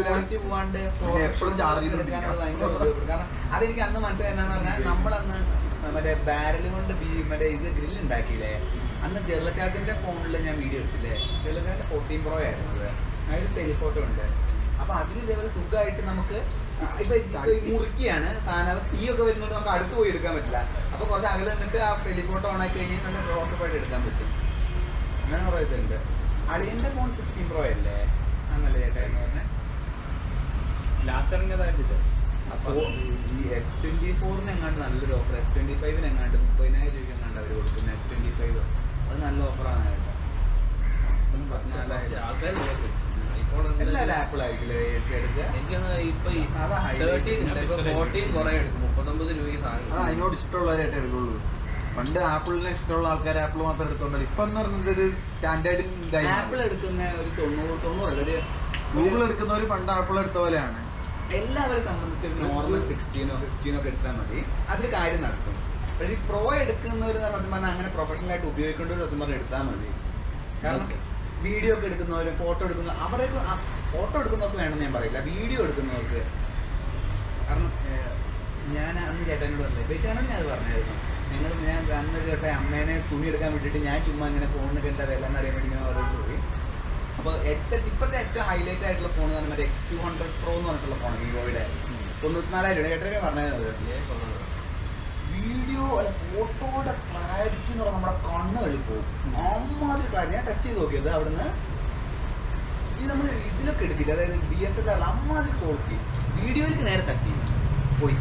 ക്വാളിറ്റി പോവാണ്ട് എപ്പോഴും ചാർജ് ചെയ്തെടുക്കാൻ അത് ഭയങ്കര ബുദ്ധിമുട്ട്. കാരണം അതെനിക്ക് അന്ന് മനസ്സിലായി എന്താന്ന് പറഞ്ഞാൽ നമ്മളന്ന് മറ്റേ ബാരൽ കൊണ്ട് മറ്റേ ഇത് ഗ്രില്ല് ഉണ്ടാക്കിയില്ലേ, അന്ന് ജെർലചാർജിന്റെ ഫോണിൽ ഞാൻ വീഡിയോ എടുത്തില്ലേ, ജെർലചാർജിന്റെ 14 Pro ആയിരുന്നു അത്. അതിൽ ടെലിഫോട്ടോ ഉണ്ട്. അപ്പൊ അതിൽ ഇതേപോലെ സുഖമായിട്ട് നമുക്ക് ഇപ്പൊ മുറുക്കിയാണ് സാധനം, തീയൊക്കെ വരുന്നോണ്ട് നമുക്ക് അടുത്ത് പോയി എടുക്കാൻ പറ്റില്ല. അപ്പൊ കുറച്ച് അകലെ നിന്നിട്ട് ആ ടെലിഫോട്ടോ ഓൺ ആക്കി കഴിഞ്ഞാൽ നല്ല ക്ലോസപ്പായിട്ട് എടുക്കാൻ പറ്റും. അങ്ങനെ കുറെ ഇതുണ്ട്. അളിയന്റെ ഫോൺ 16 Pro അല്ലേ എന്നല്ലേ ചേട്ടാ എന്ന് പറഞ്ഞ ഈ S24 എങ്ങാണ്ട് നല്ലൊരു ഓഫർ, S25 എങ്ങാണ്ട് 30,000 രൂപ എങ്ങാണ്ട് അവർ കൊടുക്കുന്ന S25. അത് നല്ല ഓഫറാണ് കേട്ടോ. എല്ലാവരും ആപ്പിൾ ആയിരിക്കില്ലേ എടുക്കുക. അതിനോട് ഇഷ്ടമുള്ളവരായിട്ട് എടുക്കുള്ളൂ. പണ്ട് ആപ്പിളിനെ ഇഷ്ടമുള്ള ആൾക്കാർ ആപ്പിൾ മാത്രം എടുത്തോണ്ടല്ലോ. ഇപ്പൊ എന്ന് പറഞ്ഞത് ഒരു സ്റ്റാൻഡേർഡ് ആപ്പിൾ എടുക്കുന്ന ഒരു 90 അല്ല, ഒരു ഗൂഗിൾ എടുക്കുന്നവർ പണ്ട് ആപ്പിൾ എടുത്ത പോലെയാണ്. എല്ലാവരെ സംബന്ധിച്ച് നോർമൽ 16 or 15 ഒക്കെ എടുത്താൽ മതി, അതിൽ കാര്യം നടക്കും. പക്ഷേ ഈ പ്രോ എടുക്കുന്നവർ സത്യം പറഞ്ഞാൽ അങ്ങനെ പ്രൊഫഷണൽ ആയിട്ട് ഉപയോഗിക്കേണ്ടവർ സത്യം പറഞ്ഞാൽ എടുത്താൽ മതി. കാരണം വീഡിയോ ഒക്കെ എടുക്കുന്നവർ, ഫോട്ടോ എടുക്കുന്ന അവരൊക്കെ, ഫോട്ടോ എടുക്കുന്നവർക്ക് വേണമെന്ന് ഞാൻ പറയില്ല, വീഡിയോ എടുക്കുന്നവർക്ക്. കാരണം ഞാൻ അന്ന് ചേട്ടനോട് പറഞ്ഞില്ലേ, ബേച്ചാനോട് ഞാൻ അത് പറഞ്ഞായിരുന്നു. ഞാൻ അന്ന് ചേട്ടൻ അമ്മേനെ തുണി എടുക്കാൻ വിട്ടിട്ട് ഞാൻ ചുമ്മാ ഇങ്ങനെ ഫോണിനൊക്കെ എന്താ വില എന്നറിയാൻ വേണ്ടി ഞാൻ ഓരോട് പോയി. അപ്പോൾ ഇപ്പോഴത്തെ ഏറ്റവും ഹൈലൈറ്റ് ആയിട്ടുള്ള ഫോൺ എന്ന് പറഞ്ഞാൽ X200 Pro എന്ന് പറഞ്ഞിട്ടുള്ള ഫോൺ, വിവോയുടെ 94,000 രൂപ. ചേട്ടനൊക്കെ പറഞ്ഞത് വീഡിയോ അല്ല ഫോട്ടോയുടെ ക്ലാരിറ്റി എന്ന് പറഞ്ഞാൽ നമ്മുടെ കണ്ണുകളിൽ പോകും. അമ്മാതിരി ക്ലാരിറ്റി. ഞാൻ ടെസ്റ്റ് ചെയ്ത് നോക്കിയത് അവിടുന്ന്. ഈ നമ്മൾ ഇതിലൊക്കെ എടുക്കില്ല, അതായത് DSLR അമ്മാതിരി ക്വാളിറ്റി. വീഡിയോയിലേക്ക് നേരെ തട്ടി പോയി,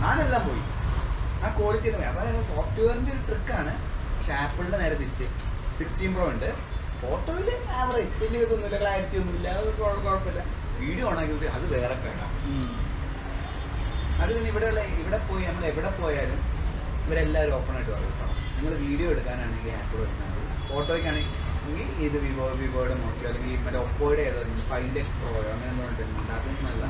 ഞാനെല്ലാം പോയി. ആ ക്വാളിറ്റി തന്നെ. അതായത് സോഫ്റ്റ്വെയറിൻ്റെ ഒരു ട്രിക്കാണ്. പക്ഷെ ആപ്പിളിൻ്റെ നേരെ തിരിച്ച് 16 Pro ഉണ്ട്. ഫോട്ടോയിൽ ആവറേജ്, വലിയ ഇതൊന്നുമില്ല, ക്ലാരിറ്റി ഒന്നുമില്ല, കുഴപ്പമില്ല. വീഡിയോ ഓണാക്കി അത് വേറെ കേടാം. അത് പിന്നെ ഇവിടെ പോയി നമ്മൾ എവിടെ പോയാലും ഇവരെല്ലാവരും ഓപ്പൺ ആയിട്ട് പറയും, നിങ്ങൾ വീഡിയോ എടുക്കാനാണെങ്കിൽ ആപ്പിൾ എടുക്കാൻ മതി, ഫോട്ടോയ്ക്കാണെങ്കിൽ ഇത് വിവോയുടെ നോക്കിയോ അല്ലെങ്കിൽ മറ്റേ ഒപ്പോയുടെ ഏതോ 5X Pro അങ്ങനെ ഒന്നും പറഞ്ഞിട്ടുണ്ട്. അതൊന്നും നല്ല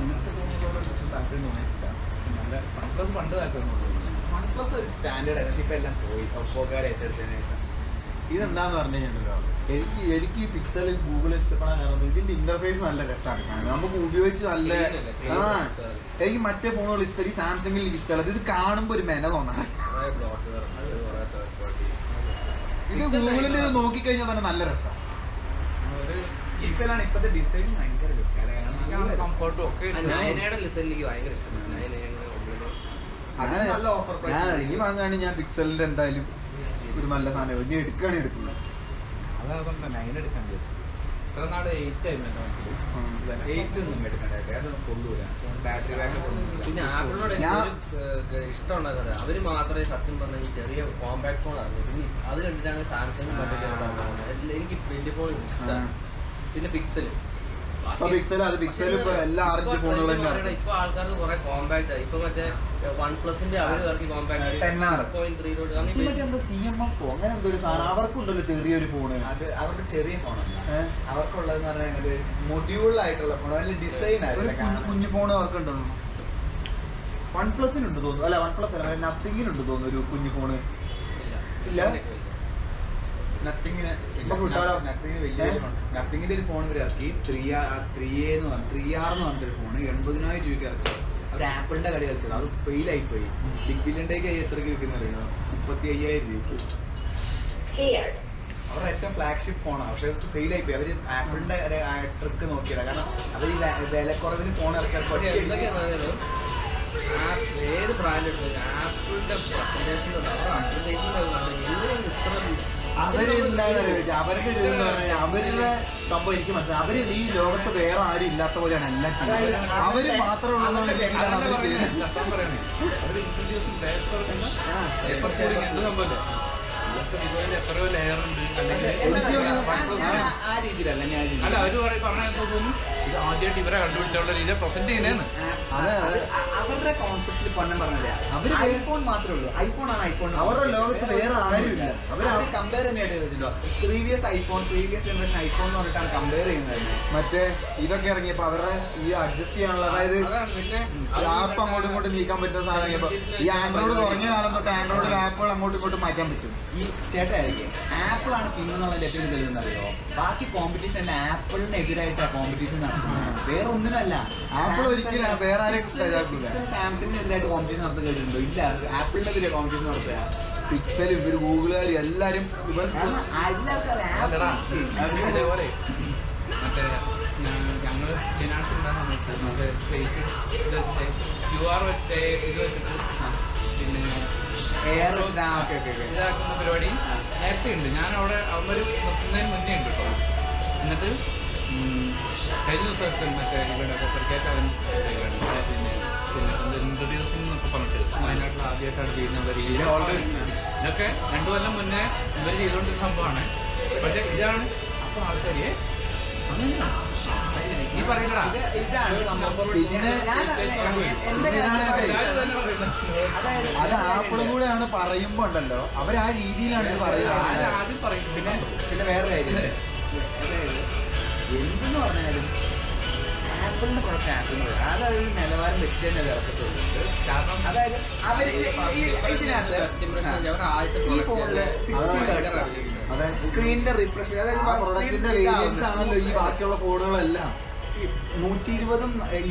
OnePlus ഒരു സ്റ്റാൻഡേർഡ് ആയിരുന്നു. പക്ഷെ ഇപ്പം എല്ലാം പോയി, ഒപ്പോക്കാരെ ഏറ്റെടുത്തതിന് ശേഷം. ഇതെന്താന്ന് പറഞ്ഞു കഴിഞ്ഞാൽ എനിക്ക് ഈ പിക്സൽ ഗൂഗിൾ ഇഷ്ടപ്പെടാൻ കാരണം ഇതിന്റെ ഇന്റർഫേസ് നല്ല രസമാണ്, നമുക്ക് ഉപയോഗിച്ച് നല്ല. എനിക്ക് മറ്റേ ഫോണുകൾ ഇഷ്ടം, ഈ സാംസങ്ങിൽ എനിക്ക് ഇഷ്ടമല്ല. ഇത് കാണുമ്പോ ഒരു മെന തോന്നണം. ഇത് ഗൂഗിളിൽ നോക്കിക്കഴിഞ്ഞാൽ തന്നെ നല്ല രസമാണ്. പിക്സലാണ് ഇപ്പത്തെ ഡിസൈൻ ഭയങ്കര അങ്ങനെ നല്ല ഓഫർ. ഞാൻ ഇനി വാങ്ങുകയാണെങ്കിൽ ഞാൻ പിക്സലിന്റെ എന്തായാലും ഒരു നല്ല സാധനം ഇനി എടുക്കുകയാണെങ്കിൽ എടുക്കുള്ളൂ. അതാകുമ്പോ 9 എടുക്കാൻ പറ്റും. ഇത്ര നാട് 8 ആയിരുന്നു. 8 ഒന്നും എടുക്കണ്ടേ, അത് കൊള്ളൂല. ബാറ്ററി ബാക്കപ്പ് ഒന്നും. പിന്നെ ആപ്പിളിനോട് എനിക്ക് ഇഷ്ടമുണ്ടാകുന്നത് അവര് മാത്രമേ സത്യം പറഞ്ഞ ഈ ചെറിയ കോമ്പാക്ട് ഫോൺ അറിഞ്ഞു. പിന്നെ അത് കണ്ടിട്ടാണ് സാംസങ് എനിക്ക് വലിയ ഫോൺ ഇഷ്ടമാണ്. പിന്നെ പിക്സൽ ഇപ്പൊ എല്ലാ ആർജി ഫോണുകളും ഇപ്പൊ ആൾക്കാർക്ക് കുറെ കോമ്പാക്ട് ആയി. ഇപ്പൊ മറ്റേ OnePlusന്റെ അവര് ഇറക്കി കോമ്പാക്ട് 6.3 അങ്ങനെ എന്തോ ഒരു സാധനം അവർക്കുണ്ടല്ലോ, ചെറിയൊരു ഫോണ്. അത് അവർക്ക് ചെറിയ ഫോണല്ല, അവർക്കുള്ളതെന്ന് പറഞ്ഞാൽ മൊഡ്യൂളായിട്ടുള്ള ഫോൺ, അതിൽ ഡിസൈൻ ആയിരുന്നു. കുഞ്ഞു ഫോൺ അവർക്കുണ്ടല്ലോ. OnePlusനുണ്ട് തോന്നുന്നു, അല്ല OnePlus അല്ല, നത്തിങ്ങിനുണ്ട് തോന്നുന്നു ഒരു കുഞ്ഞു ഫോണ്. ഇല്ല, നത്തിങ്ങിന് നത്തിങ്ങിന്റെ ഒരു ഫോൺ ഇവർ ഇറക്കി 3R എന്ന് പറഞ്ഞിട്ടൊരു ഫോണ് 80,000 രൂപയ്ക്ക് ഇറക്കി. അവർ ആപ്പിളിന്റെ കളി കളിച്ചത്, അത് ഫെയിൽ ആയിപ്പോയി. ബിഗ് ബില്യന്റെ കൈ എത്രയ്ക്ക് വിൽക്കുന്ന അറിയുമോ? 35,000 രൂപയ്ക്ക്. അവരുടെ ഏറ്റവും ഫ്ലാഗ്ഷിപ്പ് ഫോണാണ്, പക്ഷെ അത് ഫെയിൽ ആയിപ്പോയി. അവര് ആപ്പിളിന്റെ ട്രിക്ക് നോക്കിയതാ. കാരണം അവർ ഈ വിലക്കുറവിന് ഫോൺ ഇറക്കാൻ ഏത് ബ്രാൻഡ് എടുത്തു ആപ്പിളിന്റെ പ്രസന്റേഷൻ അവരുടെ അവരുടെ സംഭവം എനിക്ക് മനസ്സിലായി. അവര് ഈ ലോകത്ത് വേറെ ആരും ഇല്ലാത്ത പോലെയാണ് എല്ലാം ചെയ്യുന്നത്. അവര് മാത്രമുള്ള എത്രയോ ലെയർ ഉണ്ട്, അല്ലെങ്കിൽ രീതിയിലല്ല ഞാൻ അല്ല അവര് പറഞ്ഞാൽ തോന്നുന്നു ഇത് ആദ്യമായിട്ട് ഇവരെ കണ്ടുപിടിച്ചുള്ള രീതിയിൽ പ്രസന്റ് ചെയ്യുന്നതെന്ന്. അവരുടെ കോൺസെപ്റ്റിൽ പൊന്നം പറഞ്ഞത് അവര് ഐഫോൺ മാത്രമേ ഉള്ളൂ. ഐഫോൺ ആണ് ഐഫോൺ. അവരുടെ ലോകത്ത് വേറെ ആരുമില്ല. അവര് കമ്പയർ തന്നെയായിട്ട് വെച്ചിട്ടുണ്ടോ previous iPhone previous generation iPhone എന്ന് പറഞ്ഞിട്ടാണ് കമ്പയർ ചെയ്യുന്നത്. മറ്റേ ഇതൊക്കെ ഇറങ്ങിയപ്പോ അവരുടെ ഈ അഡ്ജസ്റ്റ് ചെയ്യാനുള്ള അതായത് ആപ്പ് അങ്ങോട്ടും ഇങ്ങോട്ടും നീക്കാൻ പറ്റുന്ന സാധനം ഈ ആൻഡ്രോയിഡ് തുടങ്ങിയ കാലം തൊട്ട് ആൻഡ്രോയിഡിൽ ആപ്പുകൾ അങ്ങോട്ടും ഇങ്ങോട്ടും മാറ്റാൻ പറ്റും. ഈ ചേട്ടായിരിക്കും ആപ്പിളാണ് പിന്നെന്നുള്ളതിന്റെ ഏറ്റവും തെളിവെന്നറിയോ? ബാക്കി കോമ്പറ്റീഷൻ ആപ്പിളിനെതിരായിട്ടാണ് കോമ്പറ്റീഷൻ നടത്തുന്നത്, വേറെ ഒന്നിനല്ല. ആപ്പിൾ ഒരിക്കലും വേറെ ആരെയും സാംസങ്ങിനെതിരായിട്ട് കോമ്പറ്റീഷൻ നടത്തി കഴിഞ്ഞിട്ടുണ്ടോ? ഇല്ല. ആപ്പിളിനെതിരെ കോമ്പറ്റീഷൻ നടത്തുക പിക്സൽ ഇവര് ഗൂഗിളുകാർ എല്ലാരും അതേപോലെ മറ്റേ ഞങ്ങള് ഫിനാൻസ് ഉണ്ടാകുന്ന സമയത്ത് ഫേസ് QR വെച്ചിട്ട് ഇത് വെച്ചിട്ട് പിന്നെ ഇതാക്കുന്ന പരിപാടി നേരത്തെ ഉണ്ട്. ഞാൻ അവിടെ അവന്മാർ നിർത്തുന്നതിന് മുന്നേ ഉണ്ട് കേട്ടോ. എന്നിട്ട് കഴിഞ്ഞ ദിവസത്തിൽ മറ്റേ ഇവിടെ പത്രക്കാറ്റ് അവൻ പിന്നെ ഇൻട്രൊഡ്യൂസിംഗ് എന്നൊക്കെ പറഞ്ഞിട്ട് വയനാട്ടിൽ ആദ്യമായിട്ടാണ് ചെയ്യുന്ന രീതിയിൽ ഓൾറെഡി ഇതൊക്കെ 2 കൊല്ലം മുന്നേ ഇവർ ചെയ്തുകൊണ്ടിരുന്ന സംഭവമാണ്. പക്ഷെ ഇതാണ് അപ്പൊ ആൾക്കാര് നീ പറയില്ലടാ അത് ആപ്പിളും കൂടെയാണ് പറയുമ്പോ ഉണ്ടല്ലോ അവര് ആ രീതിയിലാണ് ഇത് പറയുന്നത്. ആദ്യം പറയും. പിന്നെ വേറെ കാര്യം അതായത് എന്തെന്ന് പറഞ്ഞാലും ആപ്പിളിന്റെ പ്രൊഡക്റ്റ് ആപ്പിളിന് വരും. അത് അവര് നിലവാരം വെച്ചിട്ട് തന്നെ അത് ഇറക്കത്തുള്ളൂ. കാരണം അതായത് അവര് ഇതിനകത്ത് ഈ ഫോണില് 60 ഹെർട്സ് അതായത് സ്ക്രീനിന്റെ റിഫ്രഷ് അതായത് പ്രൊഡക്റ്റിന്റെ വേരിയൻസ് ആണല്ലോ ഈ ബാക്കിയുള്ള ഫോണുകളെല്ലാം. ഈ 120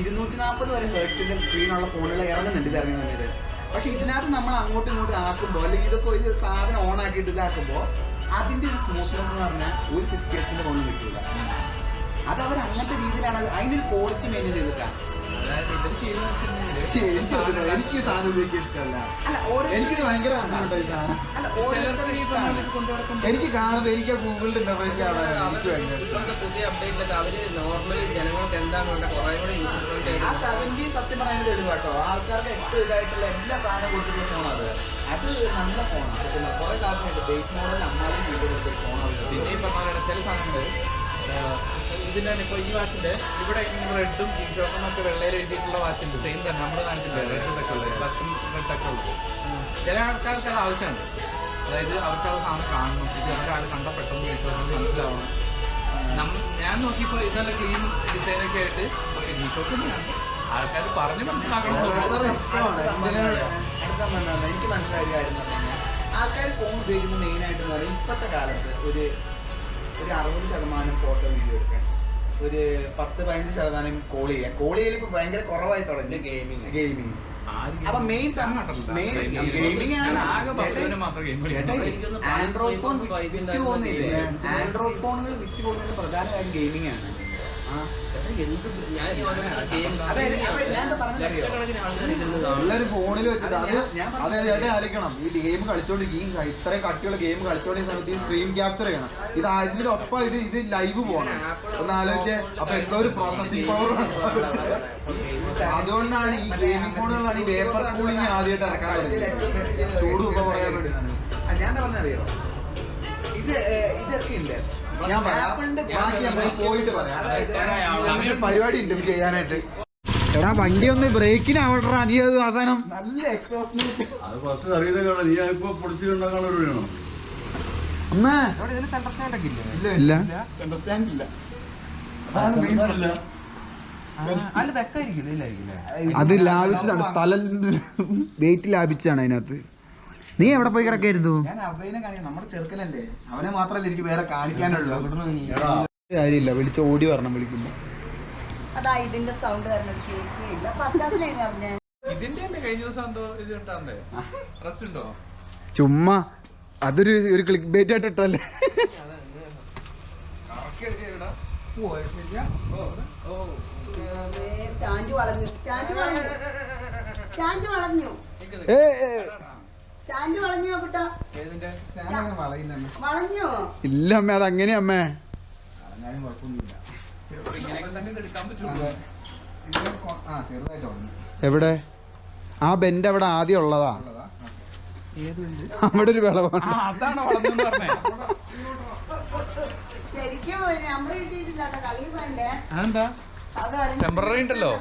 240 വരെ ഹെർട്സിന്റെ സ്ക്രീനുള്ള ഫോണുകൾ ഇറങ്ങുന്നുണ്ട് ഇത് ഇറങ്ങുന്ന സമയത്ത്. പക്ഷെ ഇതിനകത്ത് നമ്മൾ അങ്ങോട്ടും ഇങ്ങോട്ടും ആക്കുമ്പോൾ അല്ലെങ്കിൽ ഇതൊക്കെ ഒരു സാധനം ഓൺ ആക്കിയിട്ട് ഇതാക്കുമ്പോൾ അതിന്റെ ഒരു സ്മൂത്ത്നെസ് എന്ന് പറഞ്ഞാൽ ഒരു 60 ഹെർട്സിന്റെ ഫോണിൽ കിട്ടില്ല. അത് അവർ അങ്ങനത്തെ രീതിയിലാണ് അതിന്റെ ഒരു ക്വാളിറ്റി മെയിൻറ്റെയിൻ ചെയ്തിട്ടാണ്. എനിക്ക് സാധനം ഉപയോഗിക്കാൻ ഇഷ്ടമല്ല. എനിക്കിത് ഭയങ്കര എനിക്ക് കാണുമ്പോൾ എനിക്ക് ആ ഗൂഗിളിന്റെ ഇന്റർഫേസ് പുതിയ അപ്ഡേറ്റിലൊക്കെ അവര് നോർമലി ജനങ്ങൾക്ക് എന്താണ് ആ 70 സത്യം പറയുന്നത് കേട്ടോ. ആൾക്കാർക്ക് ഏറ്റവും ഇതായിട്ടുള്ള എല്ലാ സാധനം കൊടുത്തിട്ടുള്ള ഫോണാണ് അത് നല്ല ഫോണാണ്. കുറെ കാലത്ത് ബേസ് മോഡൽ അമ്മാരും വീട്ടിൽ കൊടുത്തൊരു ഫോണാണ്. പിന്നെ ഈ പറഞ്ഞ ചില സാധനങ്ങൾ ഇതിന്റെ ഇപ്പോൾ ഈ വാച്ചിന്റെ ഇവിടെ റെഡും ജിൻഷോക്കും ഒക്കെ വെള്ളയിൽ എഴുതിയിട്ടുള്ള വാച്ചുണ്ട്. സെയിം തന്നെ നമ്മുടെ നാട്ടിലെ റെഡൊക്കെ ഉള്ളത് ബ്ലാക്കും റെഡൊക്കെ ഉള്ളത്. ചില ആൾക്കാർക്ക് അത് ആവശ്യമുണ്ട്. അതായത് അവർക്ക് അത് സാധനം കാണണം, ഇത് ഒരാൾ കണ്ട പെട്ടെന്ന് ജിൻഷോക്ക് മനസ്സിലാവണം. ഞാൻ നോക്കിയപ്പോൾ ഇന്നലെ ക്ലീൻ ഡിസൈനൊക്കെ ആയിട്ട് ജിൻഷോക്ക് തന്നെയാണ് ആൾക്കാർ പറഞ്ഞ് മനസ്സിലാക്കണം. എനിക്ക് മനസ്സിലായ കാര്യം എന്ന് പറഞ്ഞു കഴിഞ്ഞാൽ ആൾക്കാർ ഫോൺ ഉപയോഗിക്കുന്ന മെയിനായിട്ട് എന്ന് പറയുന്നത് ഇപ്പോഴത്തെ കാലത്ത് ഒരു 60% ഫോട്ടോ വീഡിയോ എടുക്കാൻ, ഒരു 10-15% കോൾ ചെയ്യൽ ഇപ്പൊ ഭയങ്കര കുറവായി തുടങ്ങി. ഗെയിമിങ് അപ്പൊ മെയിൻ ഗെയിമിംഗ് ആണ്. ആൻഡ്രോയിഡ് ഫോൺ വിറ്റ് പോകുന്നില്ലേ? ആൻഡ്രോയിഡ് ഫോണുകൾ വിറ്റ് പോകുന്നതിന് പ്രധാന കാര്യം ഗെയിമിംഗ് ആണ്. എല്ലാരും ഫോണിൽ വെച്ചിട്ട് അതായത് ചേട്ടൻ ആലോചിക്കണം ഈ ഗെയിം കളിച്ചോണ്ടിരിക്കും, ഇത്രയും കട്ടിയുള്ള ഗെയിം കളിച്ചോണ്ടിരിക്കുന്ന സമയത്ത് ഈ സ്ക്രീൻ ക്യാപ്ചർ ചെയ്യണം. ഇത് ഇതിനൊപ്പം ഇത് ലൈവ് പോകണം. ഒന്ന് ആലോചിച്ച് അപ്പൊ എന്തോ ഒരു പ്രോസസിംഗ് പവർ. അതുകൊണ്ടാണ് ഈ ഗെയിമിംഗ് ഫോണുകളാണ് ഈ വേപ്പർ കൂളിംഗ് ആദ്യമായിട്ട് ഇറക്കാൻ പറ്റുന്നത്. ചൂട് ഇപ്പൊ പറയാൻ വേണ്ടി ഞാൻ പറഞ്ഞറിയോ ഇതൊക്കെ ഉണ്ട്. ഞാൻ പോയിട്ട് പറയാം, പരിപാടി ഉണ്ട് ചെയ്യാനായിട്ട്. എടാ വണ്ടി ഒന്ന് ബ്രേക്കിന് ആവട്ടെ നീ അത് അവസാനം നല്ല എക്സോസ്റ്റ് അത് ലാഭിച്ചതാണ്, സ്ഥലം വെയിറ്റ് ലാഭിച്ചതാണ് അതിനകത്ത്. നീ എവിടെ പോയി കിടക്കായിരുന്നു? ഞാൻ അവനെ കാണിക്കാം, നമ്മുടെ ചെറുക്കനല്ലേ, അവനെ മാത്രല്ല എനിക്ക് വേറെ കാണിക്കാനുള്ളൂ. കാര്യമില്ല, വിളിച്ച് ഓടി വരണം വിളിക്കുമ്പോ. ചുമ്മാ അതൊരു ക്ലിക്ക് ബേറ്റ് ആയിട്ട് ഇട്ടല്ലേ. ഇല്ല അമ്മ, അത് അങ്ങനെയാ അമ്മേ. എവിടെ ആ ബെൻഡ് അവിടെ ആദ്യം ഉള്ളതാ, അവിടെ ഒരു വിളവാണ്. അതെന്താ ടെമ്പററി ഉണ്ടല്ലോ.